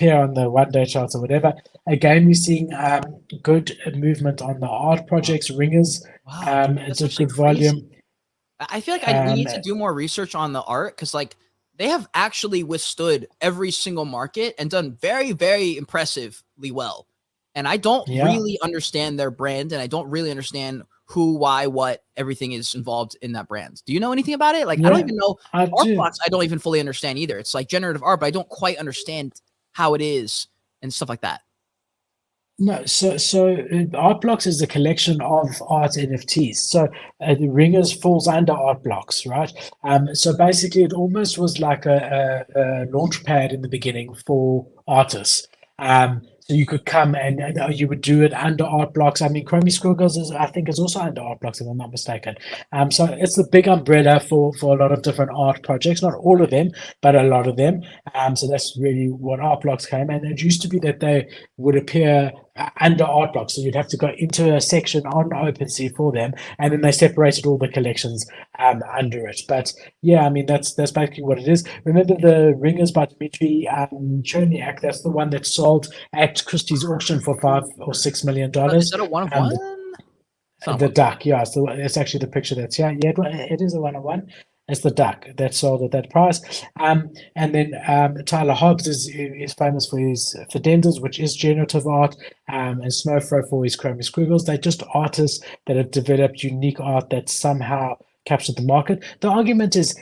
appear on the one-day charts or whatever. Again, we're seeing good movement on the art projects, ringers. Wow, dude, It's that's a actually good crazy. volume. I feel like we need to do more research on the art because like they have actually withstood every single market and done very, very impressively well. And I don't really understand their brand, and I don't really understand who, why, what, everything is involved in that brand. Do you know anything about it? Like, I don't even know art blocks. I don't even fully understand either. It's like generative art, but I don't quite understand how it is and stuff like that. No, so art blocks is a collection of art NFTs. So the ringers falls under art blocks, right? So basically, it almost was like a launch pad in the beginning for artists. So you could come and you would do it under art blocks. I mean, Chromie Squiggles is, I think, is also under art blocks, if I'm not mistaken. So it's the big umbrella for a lot of different art projects. Not all of them, but a lot of them. So that's really what art blocks came. And it used to be that they would appear under art blocks, so you'd have to go into a section on OpenSea for them, and then they separated all the collections under it. But yeah, I mean that's basically what it is. Remember the Ringers by Dmitry Cherniak? That's the one that sold at Christie's auction for $5 or $6 million. Is that a one of one? The duck, yeah. So it's actually the picture that's yeah, it is a 1-on-1. It's the duck that sold at that price. And then Tyler Hobbs is famous for his Fidenders, which is generative art, and Snowfro for his Chromie Squiggles. They're just artists that have developed unique art that somehow captured the market. The argument is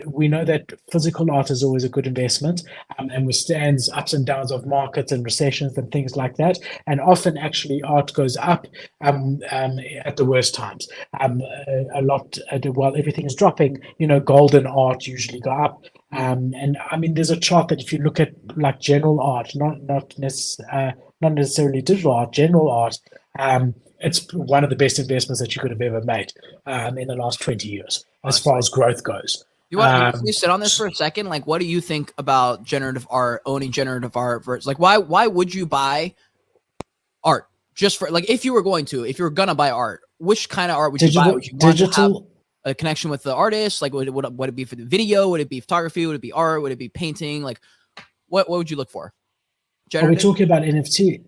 we know that physical art is always a good investment, and withstands ups and downs of markets and recessions and things like that. And often, actually, art goes up at the worst times. A lot while everything is dropping, golden art usually go up. And I mean, there's a chart that if you look at like general art, not necessarily digital art, general art. It's one of the best investments that you could have ever made in the last 20 years, as far as growth goes. You want to sit on this for a second? Like, what do you think about generative art, owning generative art? Versus, like, why would you buy art? Just for like, if you were gonna buy art, which kind of art would you buy? Would you want to have a connection with the artist? Like, would it be for the video? Would it be photography? Would it be art? Would it be painting? Like, what would you look for? Are we talking about NFT?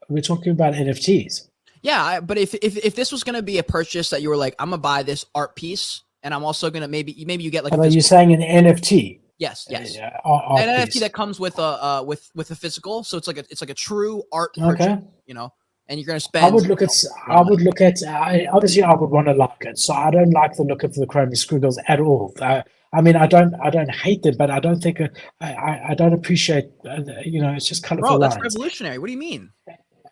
We're talking about NFTs. Yeah, but if this was going to be a purchase that you were like, I'm gonna buy this art piece, and I'm also gonna maybe you get like. Are you saying an NFT? Yes. An NFT that comes with a physical, so it's like a true art purchase, and you're gonna spend. I would look at. Obviously, I would want to like it, so I don't like the look of the Chromie Squiggles at all. I mean, I don't hate them, but I don't think I don't appreciate. It's just colorful lines. That's revolutionary. What do you mean?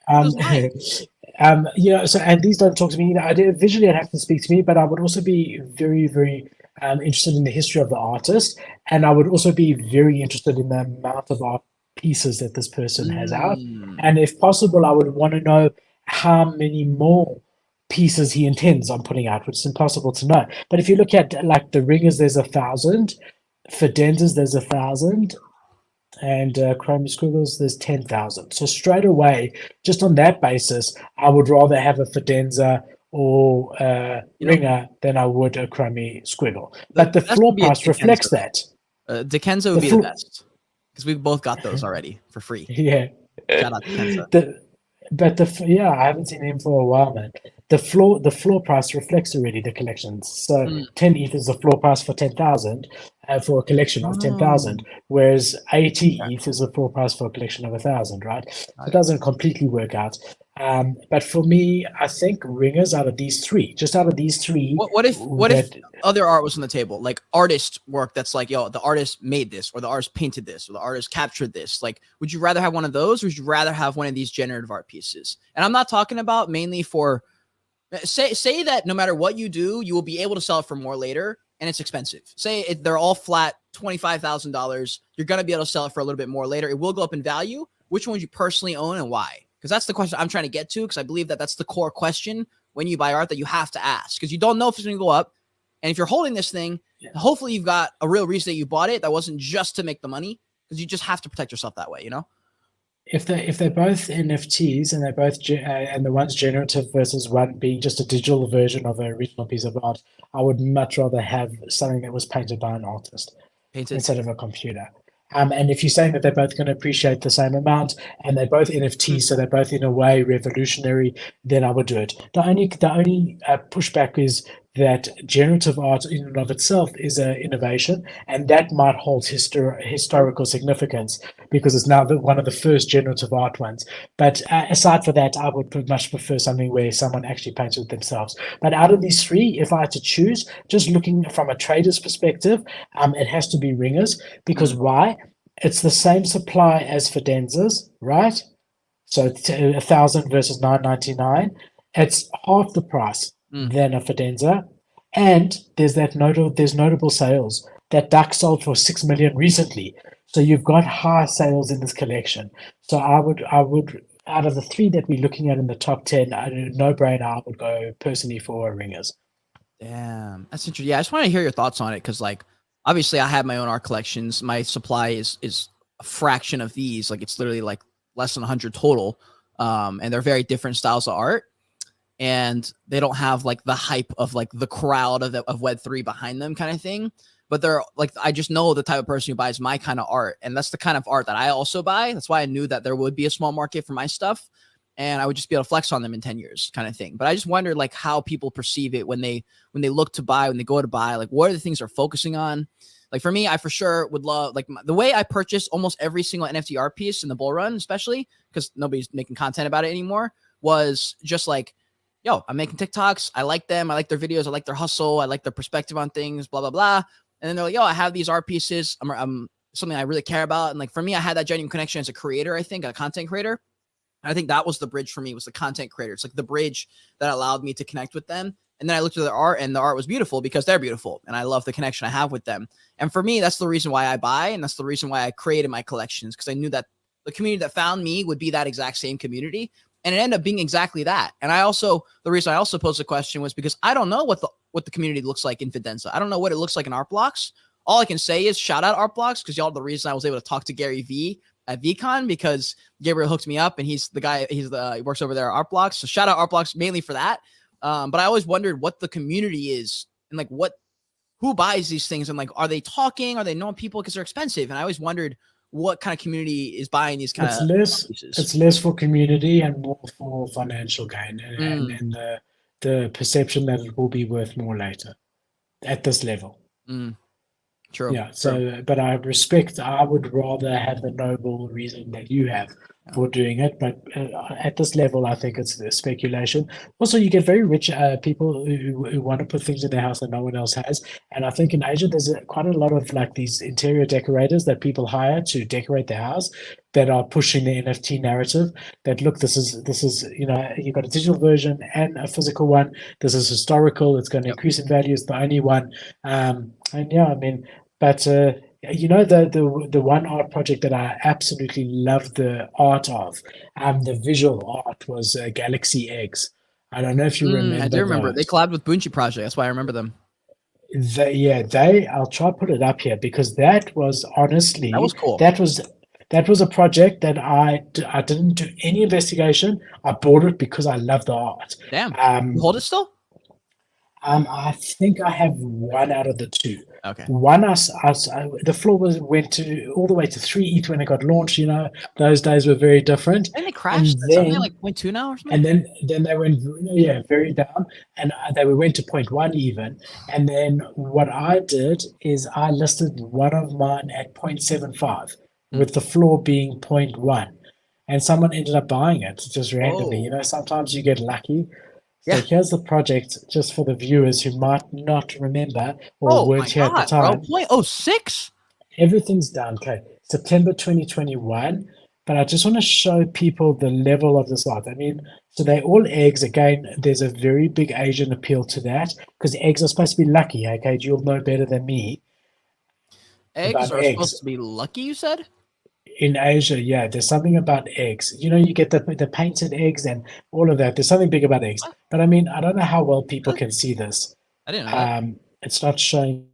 So and these don't talk to me. Visually, I'd have to speak to me, but I would also be very, very interested in the history of the artist, and I would also be very interested in the amount of art pieces that this person has out, and if possible, I would want to know how many more pieces he intends on putting out, which is impossible to know. But if you look at like the Ringers, there's 1,000. Fidenders, there's 1,000. And Chromie Squiggles, there's 10,000. So straight away, just on that basis, I would rather have a Fidenza or Ringer than I would a Chromie Squiggle. But the floor price reflects that. Dekenza would be the best because we both got those already for free. Yeah. Shout out to Dekenza. I haven't seen him for a while, man. The floor price reflects already the collections. So 10 ETH is the floor price for 10,000 for a collection of 10,000, whereas 80 ETH is the floor price for a collection of 1,000, right? So it doesn't completely work out. But for me, I think Ringers out of these three. What if other art was on the table, like artist work that's like, the artist made this, or the artist painted this, or the artist captured this? Like, would you rather have one of those, or would you rather have one of these generative art pieces? And I'm not talking about mainly for say that no matter what you do, you will be able to sell it for more later, and it's expensive. Say they're all flat $25,000. You're gonna be able to sell it for a little bit more later. It will go up in value. Which one would you personally own and why? Because that's the question I'm trying to get to, because I believe that's the core question when you buy art that you have to ask, because you don't know if it's going to go up. And if you're holding this thing, hopefully you've got a real reason that you bought it that wasn't just to make the money, because you just have to protect yourself that way, If they're both NFTs and they're both and the one's generative versus one being just a digital version of an original piece of art, I would much rather have something that was painted by an artist instead of a computer. And if you're saying that they're both going to appreciate the same amount and they're both NFTs, so they're both in a way revolutionary, then I would do it. The only pushback is that generative art in and of itself is an innovation, and that might hold historical significance because it's now one of the first generative art ones. But aside from that, I would much prefer something where someone actually paints with themselves. But out of these three, if I had to choose, just looking from a trader's perspective, it has to be ringers because why? It's the same supply as Fidenzas, right? So 1,000 versus 999. It's half the price than a Fidenza, and there's notable sales. That duck sold for 6 million recently, so you've got high sales in this collection. So I would out of the three that we're looking at in the top 10, no brainer, I would go personally for ringers. Damn, that's interesting. Yeah, I just want to hear your thoughts on it because, like, obviously, I have my own art collections. My supply is a fraction of these. Like, it's literally like less than 100 total, and they're very different styles of art, and they don't have like the hype of like the crowd of Web3 behind them, kind of thing. But they're like, I just know the type of person who buys my kind of art, and that's the kind of art that I also buy. That's why I knew that there would be a small market for my stuff, and I would just be able to flex on them in 10 years, kind of thing. But I just wondered like how people perceive it when they look to buy, when they go to buy, like what are the things they're focusing on? Like for me, I for sure would love like the way I purchased almost every single NFT art piece in the bull run, especially because nobody's making content about it anymore, was just like, yo, I'm making TikToks. I like them. I like their videos. I like their hustle. I like their perspective on things, blah, blah, blah. And then they're like, yo, I have these art pieces. I'm something I really care about. And like, for me, I had that genuine connection as a creator, I think, a content creator. I think that was the bridge for me, was the content creator. It's like the bridge that allowed me to connect with them. And then I looked at their art, and the art was beautiful because they're beautiful. And I love the connection I have with them. And for me, that's the reason why I buy. And that's the reason why I created my collections, because I knew that the community that found me would be that exact same community. And it ended up being exactly that. And the reason I also posed the question was because I don't know what the community looks like in Fidenza. I don't know what it looks like in Art Blocks. All I can say is shout out Art Blocks, because y'all are the reason I was able to talk to Gary V at VCon, because Gabriel hooked me up, and he works over there at Art Blocks. So shout out Art Blocks mainly for that. But I always wondered what the community is, and like who buys these things, and like, are they talking? Are they knowing people because they're expensive? And I always wondered what kind of community is buying these kind of pieces. It's less for community and more for financial gain, and the perception that it will be worth more later at this level. True. Yeah. So, but I would rather have the noble reason that you have for doing it. But at this level, I think it's the speculation. Also, you get very rich people who want to put things in their house that no one else has. And I think in Asia, there's quite a lot of like these interior decorators that people hire to decorate their house, that are pushing the NFT narrative. That look, this is you've got a digital version and a physical one. This is historical. It's going to increase in value. It's the only one. And yeah, I mean, but. The one art project that I absolutely loved the art of, the visual art, was Galaxy Eggs. I don't know if you remember. I do remember. They collabed with Bunchi Project. That's why I remember them. I'll try to put it up here, because that was honestly, that was cool. That was a project that I didn't do any investigation. I bought it because I love the art. Damn. You hold it still? I think I have one out of the two. Okay. One, the floor went all the way to 3 ETH when it got launched. Those days were very different. And they crashed. And then, like 0.2 now or something. And then they went, very down, and they went to 0.1 even. And then what I did is I listed one of mine at 0.75, with the floor being 0.1, and someone ended up buying it just randomly. Sometimes you get lucky. So here's the project, just for the viewers who might not remember or weren't here at the time. 0.06? Everything's done. Okay, September 2021. But I just want to show people the level of this art. I mean, so they're all eggs. Again, there's a very big Asian appeal to that, because eggs are supposed to be lucky. Okay, you'll know better than me. Eggs are supposed to be lucky, you said? In Asia, yeah, there's something about eggs. You get the painted eggs and all of that. There's something big about eggs. But I mean, I don't know how well people can see this. I didn't know that. It's not showing